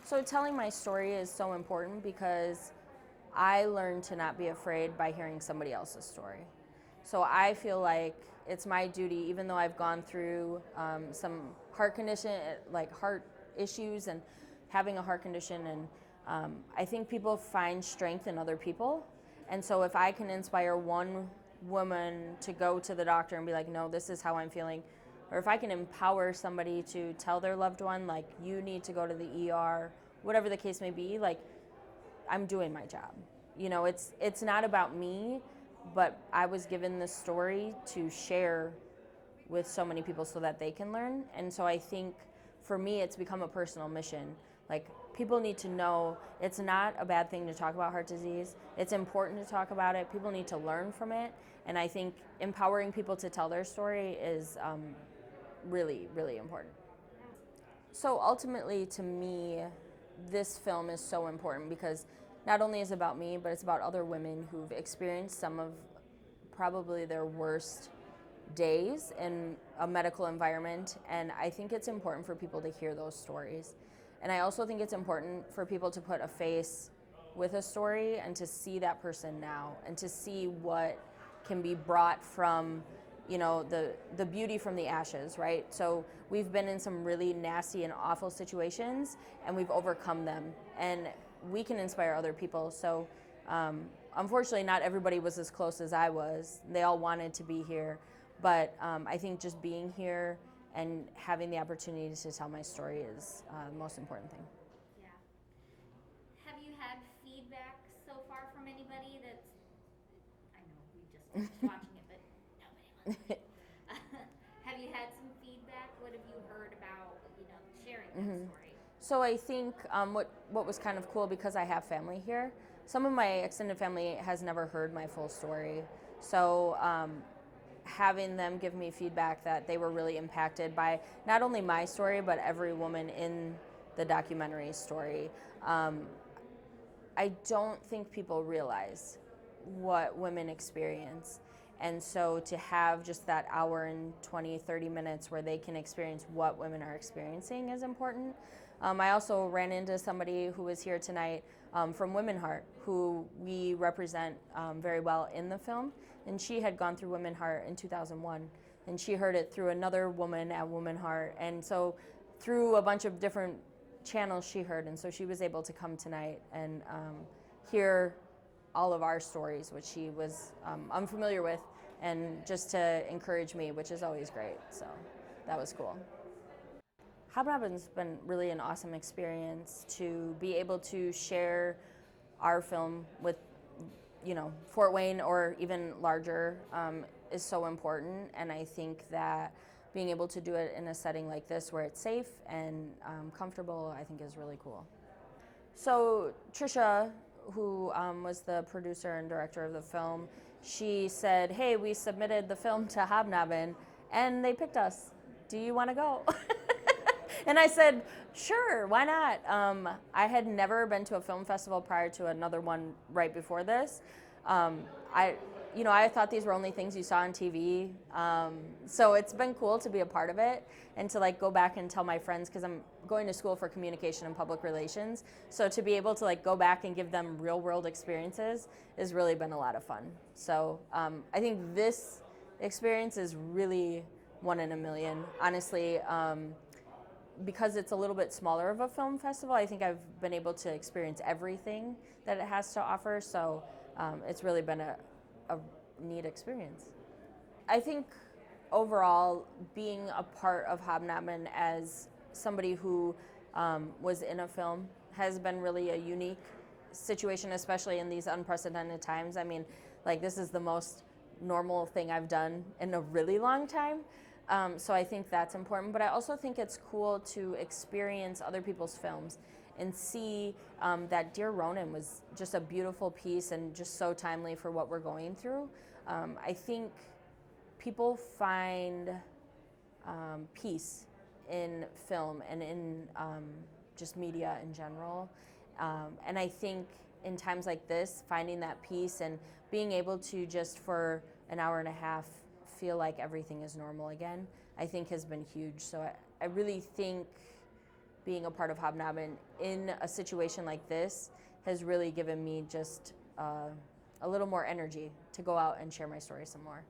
So telling my story is so important because I learned to not be afraid by hearing somebody else's story. So I feel like it's my duty, even though I've gone through some heart condition, like heart issues and having a heart condition, and I think people find strength in other people. And so if I can inspire one woman to go to the doctor and be like, no, this is how I'm feeling, or if I can empower somebody to tell their loved one, like, you need to go to the ER, whatever the case may be, like, I'm doing my job. You know, it's not about me, but I was given this story to share with so many people so that they can learn. And so I think for me, it's become a personal mission. Like, people need to know it's not a bad thing to talk about heart disease. It's important to talk about it. People need to learn from it. And I think empowering people to tell their story is really, really important. So ultimately, to me, this film is so important because not only is it about me, but it's about other women who've experienced some of probably their worst days in a medical environment. And I think it's important for people to hear those stories. And I also think it's important for people to put a face with a story and to see that person now and to see what can be brought from, you know, the beauty from the ashes, right? So we've been in some really nasty and awful situations and we've overcome them, and we can inspire other people. So unfortunately, not everybody was as close as I was. They all wanted to be here, but I think just being here and having the opportunity to tell my story is the most important thing. Yeah. Have you had feedback so far from anybody that's, I know we just finished watching it, but nobody wants to. Have you had some feedback? What have you heard about, sharing that story? So I think what was kind of cool, because I have family here, some of my extended family has never heard my full story. So having them give me feedback that they were really impacted by not only my story, but every woman in the documentary story. I don't think people realize what women experience. And so to have just that hour and 20, 30 minutes where they can experience what women are experiencing is important. I also ran into somebody who was here tonight from Women Heart, who we represent very well in the film. And she had gone through Women Heart in 2001. And she heard it through another woman at Women Heart. And so through a bunch of different channels she heard. And so she was able to come tonight and hear all of our stories, which she was unfamiliar with, and just to encourage me, which is always great. So that was cool. Hobnobben's been really an awesome experience to be able to share our film with, Fort Wayne or even larger is so important. And I think that being able to do it in a setting like this where it's safe and comfortable, I think is really cool. So Trisha, who was the producer and director of the film, she said, hey, we submitted the film to Hobnobben and they picked us. Do you want to go? And I said, sure, why not? I had never been to a film festival prior to another one right before this. I thought these were only things you saw on TV. So it's been cool to be a part of it and to go back and tell my friends, because I'm going to school for communication and public relations. So to be able to go back and give them real world experiences has really been a lot of fun. So I think this experience is really one in a million, honestly. Because it's a little bit smaller of a film festival, I think I've been able to experience everything that it has to offer. So it's really been a neat experience. I think overall, being a part of Hobnobben as somebody who was in a film has been really a unique situation, especially in these unprecedented times. I mean, this is the most normal thing I've done in a really long time. So I think that's important, but I also think it's cool to experience other people's films and see that Dear Ronan was just a beautiful piece and just so timely for what we're going through. I think people find peace in film and in just media in general. And I think in times like this, finding that peace and being able to just for an hour and a half feel like everything is normal again, I think has been huge. So I really think being a part of Hobnobben in a situation like this has really given me just a little more energy to go out and share my story some more.